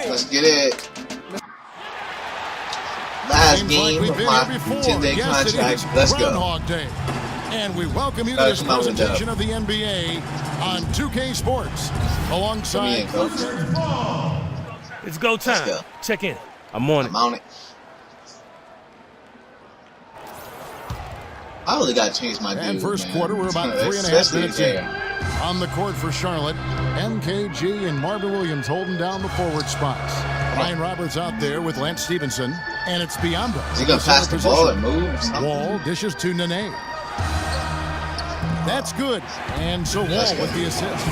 Let's get it. Last game of my 10-day contract. Let's go. Day. And we welcome you to this presentation of the NBA on 2K Sports. Alongside... It's go time. Go. Check in. I'm on it. I'm on it. I really got to change my dude, And first man. quarter, we're about 3.5 minutes in. On the court for Charlotte, MKG and Marvin Williams holding down the forward spots. Ryan Roberts out there with Lance Stevenson, and it's Biombo. Is he going to pass the ball and move? Wall dishes to Nene. That's good. And so Wall with the assist.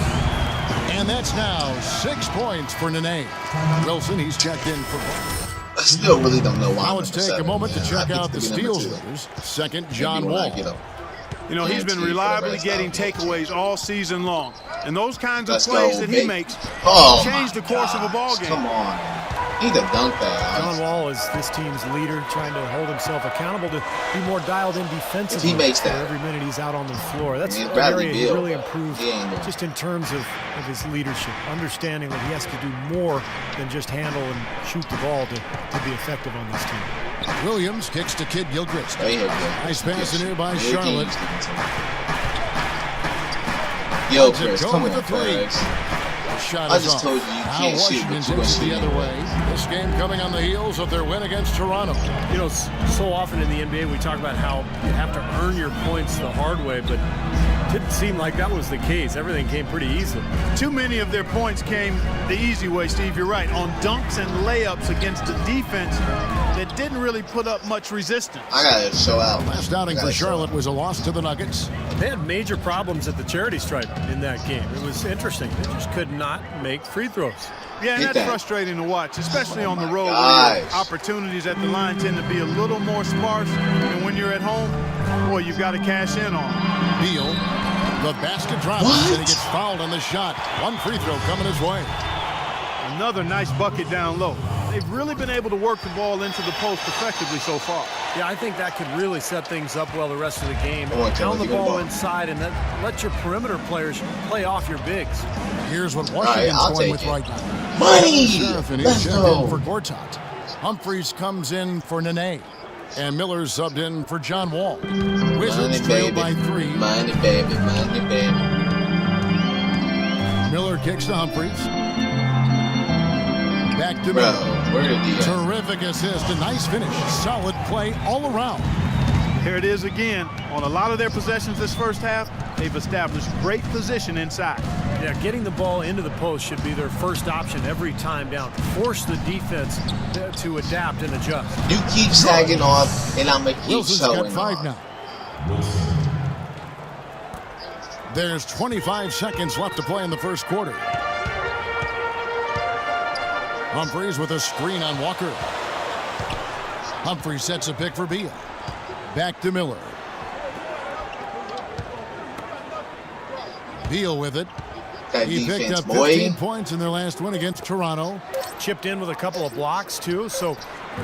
And that's now 6 points for Nene. Wilson, he's checked in for ball. I still really don't know why. Now let's take a moment to check out the steals leaders. Second, John Wall. You know, he's been reliably getting takeaways all season long. And those kinds of plays that he makes change the course of a ball game. Come on. He could dunk that. John Wall is this team's leader, trying to hold himself accountable to be more dialed in defensively. He makes that every minute he's out on the floor. That's an Bradley area he Beal, really improved just in terms of his leadership, understanding that he has to do more than just handle and shoot the ball to be effective on this team. Williams kicks to Kid Gilchrist. Nice pass in here by Good Charlotte. Gilchrist, go come with on, the three. Shot I is just off. told you you Now can't shoot, Washington but you takes can it the shoot other way. This game coming on the heels of their win against Toronto. You know, so often in the NBA we talk about how you have to earn your points the hard way, but it didn't seem like that was the case. Everything came pretty easily. Too many of their points came the easy way, Steve. You're right. On dunks and layups against a defense that didn't really put up much resistance. I got to show out. Last outing for Charlotte was a loss to the Nuggets. They had major problems at the charity stripe in that game. It was interesting. They just could not make free throws. Yeah, and that's frustrating to watch, especially on the road where opportunities at the line tend to be a little more sparse. And when you're at home, boy, you've got to cash in on it. Beal, the basket drops, and he gets fouled on the shot. One free throw coming his way. Another nice bucket down low. They've really been able to work the ball into the post effectively so far. Yeah, I think that could really set things up well the rest of the game. Pound the ball inside and then let your perimeter players play off your bigs. Here's what Washington's going with right now. Money! Serafin is checked in for Gortat. Humphries comes in for Nene. And Miller's subbed in for John Wall. Wizards trail by 3. Money, baby, money, baby. Miller kicks to Humphries. Back to Bro, Miller. where did he Terrific assist. A nice finish. Solid play all around. Here it is again. On a lot of their possessions this first half, they've established great position inside. Yeah, getting the ball into the post should be their first option every time down. Force the defense to adapt and adjust. You keep sagging off, and I'm going to keep Wilson's showing got 5 off. now. There's 25 seconds left to play in the first quarter. Humphries with a screen on Walker. Humphries sets a pick for Beal. Back to Miller. Beal with it. He picked up 15 points in their last win against Toronto. Chipped in with a couple of blocks, too. So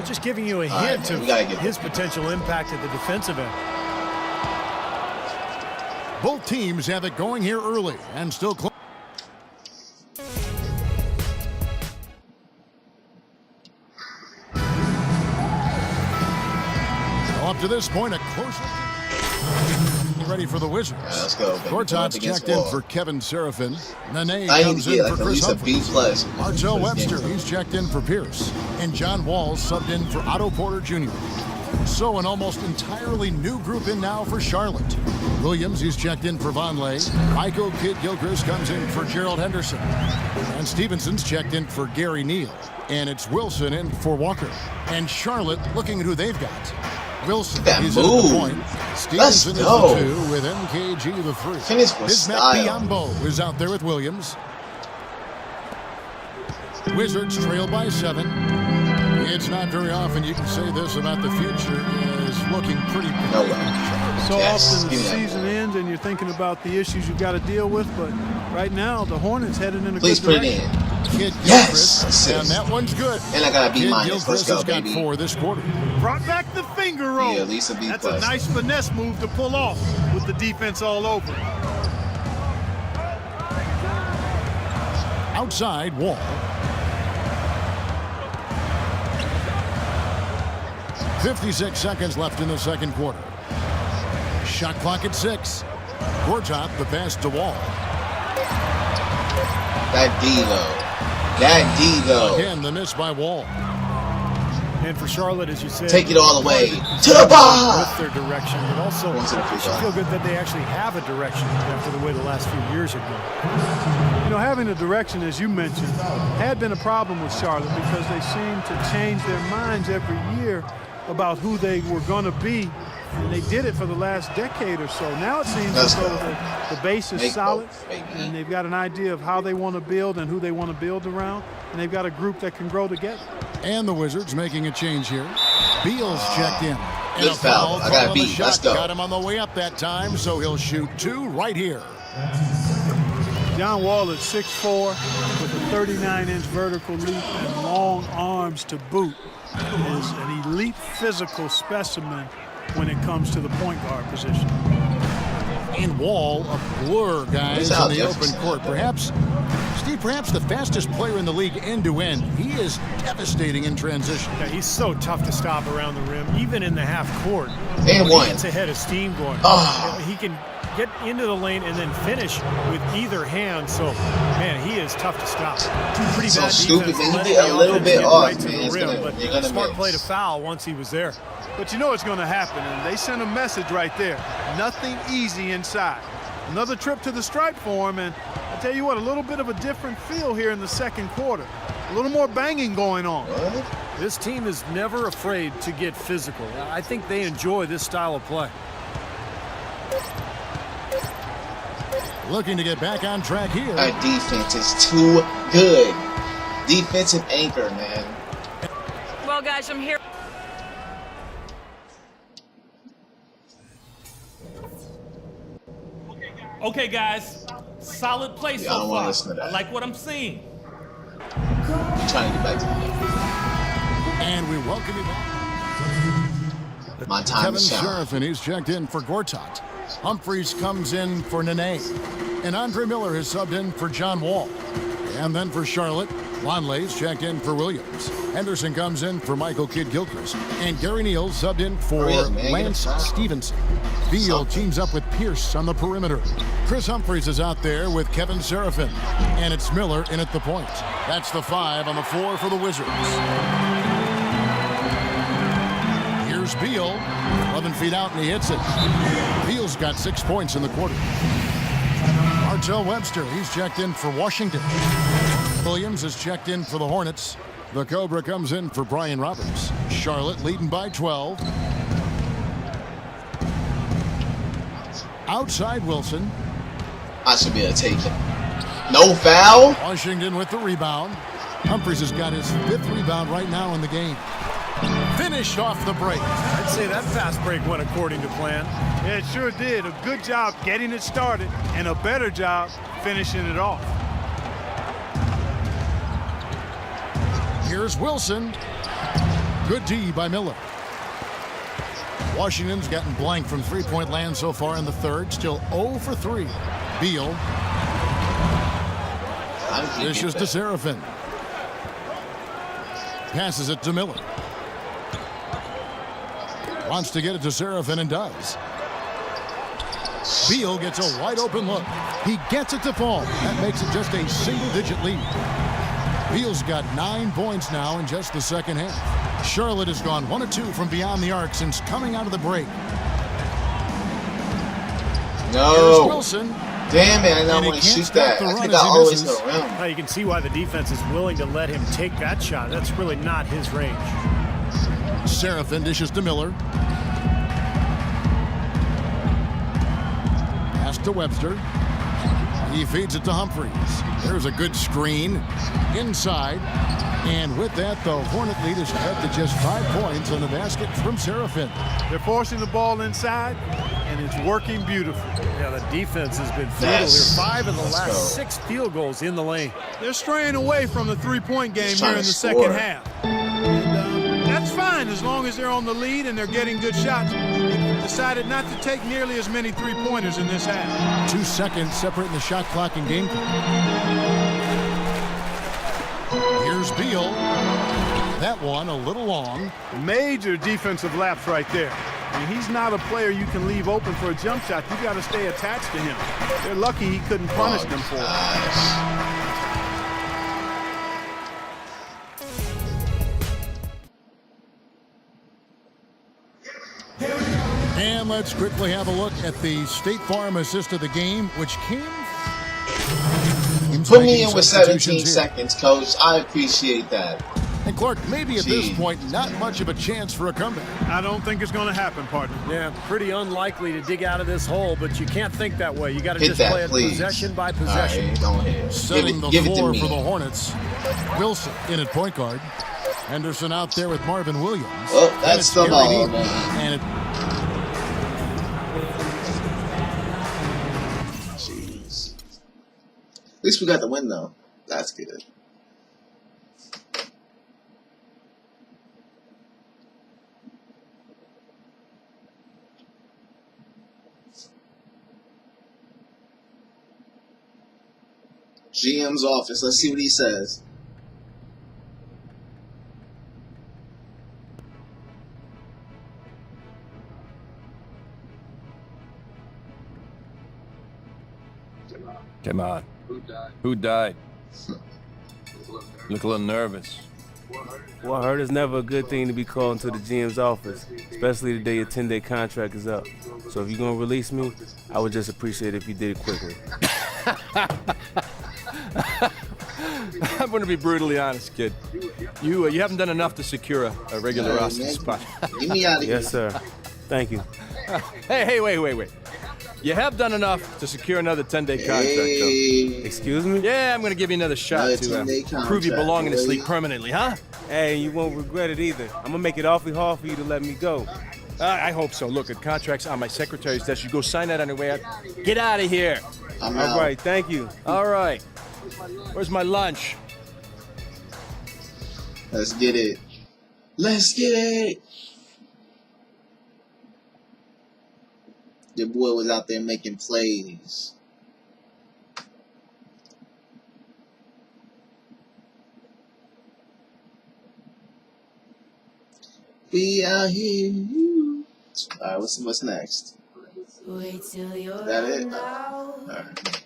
just giving you a hint of his potential impact at the defensive end. Both teams have it going here early and still close. Up to this point, a close ready for the Wizards. Let's go, baby. Gortat's checked in for Kevin Serafin. Nene comes in for Chris Humphries. Marcel Webster, he's checked in for Pierce. And John Wall subbed in for Otto Porter Jr. So an almost entirely new group in now for Charlotte. Williams, he's checked in for Vonleh. Michael Kidd-Gilchrist comes in for Gerald Henderson. And Stevenson's checked in for Gary Neal. And it's Wilson in for Walker. And Charlotte looking at who they've got. Wilson, he's in at the point. Stevenson is the 2 with MKG the 3. Bismack Biyombo is out there with Williams. Wizards trail by 7. It's not very often you can say this about the future is looking pretty bright. So often the season ends and you're thinking about the issues you've got to deal with, but right now the Hornets headed in a good direction. Kid Gilchrist, and that one's good. And I gotta be minus. Gilchrist has got 4 this quarter. Brought back the finger roll. Yeah, at least a B+. That's a nice finesse move to pull off with the defense all over. Outside, Wall. 56 seconds left in the second quarter. Shot clock at 6. Gortat, the pass to Wall. That D, though. That D, though. Again, the miss by Wall. And for Charlotte, as you said, take it all the way to the bar. With their direction, but also it should feel good that they actually have a direction after the way the last few years have gone. You know, having a direction, as you mentioned, had been a problem with Charlotte because they seem to change their minds every year about who they were going to be, and they did it for the last decade or so. Now it seems as though the base is solid, and they've got an idea of how they want to build and who they want to build around, and they've got a group that can grow together. And the Wizards making a change here. Beal's checked in. Good foul. I got a beat. Let's go. Got him on the way up that time, so he'll shoot 2 right here. John Wall at 6'4", with a 39-inch vertical leap and long arms to boot, is an elite physical specimen when it comes to the point guard position. And Wall, a blur, guys, in the open court. Perhaps the fastest player in the league end-to-end. He is devastating in transition. Yeah, he's so tough to stop around the rim, even in the half court. And one. He gets ahead of steam going. He can get into the lane and then finish with either hand. So, man, he is tough to stop. Pretty so bad stupid. defense. Then you get a little bit off, right to the rim, but smart play to foul once he was there. But you know it's going to happen, and they sent a message right there. Nothing easy inside. Another trip to the stripe for him, and I tell you what, a little bit of a different feel here in the second quarter. A little more banging going on. What? This team is never afraid to get physical. I think they enjoy this style of play. Looking to get back on track here. Our defense is too good. Defensive anchor, man. Well, guys, I'm here. Okay, guys, solid play so don't wanna far. listen to that. I like what I'm seeing. I'm trying to get back to the game. And we welcome you back. My time Kevin to shine. Sheriff, and he's checked in for Gortat. Humphries comes in for Nene. And Andre Miller has subbed in for John Wall. And then for Charlotte, Lonley's checked in for Williams. Henderson comes in for Michael Kidd-Gilchrist. And Gary Neal subbed in for Lance Stevenson. Beal teams up with Pierce on the perimeter. Chris Humphries is out there with Kevin Serafin. And it's Miller in at the point. That's the 5 on the floor for the Wizards. Here's Beal. 11 feet out, and he hits it. Beal's got 6 points in the quarter. Martell Webster, he's checked in for Washington. Williams is checked in for the Hornets. The Cobra comes in for Brian Roberts. Charlotte leading by 12. Outside Wilson. I should be able to take it. No foul. Washington with the rebound. Humphries has got his 5th rebound right now in the game. Finished off the break. I'd say that fast break went according to plan. Yeah, it sure did. A good job getting it started and a better job finishing it off. Here's Wilson. Good D by Miller. Washington's gotten blank from three-point land so far in the third. Still 0 for 3. Beal. Dishes to Serafin. Passes it to Miller. Wants to get it to Serafin and does. Beal gets a wide open look. He gets it to fall. That makes it just a single-digit lead. Beal's got 9 points now in just the second half. Charlotte has gone 1 of 2 from beyond the arc since coming out of the break. No. Here's Wilson. Damn it, I don't want to shoot that. I think I always go around. Now you can see why the defense is willing to let him take that shot. That's really not his range. Serafin dishes to Miller. Pass to Webster. He feeds it to Humphries. There's a good screen inside. And with that, the Hornet lead is cut to just 5 points on the basket from Serafin. They're forcing the ball inside, and it's working beautifully. Yeah, the defense has been fatal here. 5 of the last 6 field goals in the lane. They're straying away from the three-point game here in the second half. And that's fine as long as they're on the lead and they're getting good shots. They've decided not to take nearly as many three-pointers in this half. 2 seconds separating the shot clock and game clock. Here's Here's Beal. That one a little long. Major defensive lapse right there. I mean, he's not a player you can leave open for a jump shot. You got to stay attached to him. They're lucky he couldn't punish them for it. And let's quickly have a look at the State Farm assist of the game, which came. Put me in with 17 seconds, Coach. I appreciate that. And Clark, maybe at this point, not much of a chance for a comeback. I don't think it's going to happen, partner. Yeah, pretty unlikely to dig out of this hole, but you can't think that way. You got to just play it possession by possession. Right, go ahead. Setting the floor for the Hornets. Wilson in at point guard. Henderson out there with Marvin Williams. Oh, that's the ball, man. And Jeez. At least we got the win, though. That's good. GM's office. Let's see what he says. Come on. Who died? Look a little nervous. Well, hurt is never a good thing to be called into the GM's office, especially the day your 10-day contract is up. So if you're going to release me, I would just appreciate it if you did it quickly. I'm going to be brutally honest, kid. You haven't done enough to secure a regular roster spot. Get me out of here. Yes, sir. Thank you. Hey, wait. You have done enough to secure another 10-day contract, though. Excuse me? Yeah, I'm going to give you another shot to prove you belong in this league permanently, huh? Hey, you won't regret it either. I'm going to make it awfully hard for you to let me go. I hope so. Look, a contract's on my secretary's desk. You go sign that on your way out. Get out of here. I'm All out. right, thank you. All right. Where's my lunch? Let's get it. Let's get it. Your boy was out there making plays. We out here. Alright, what's next? Wait till you're Is that it? now. Alright.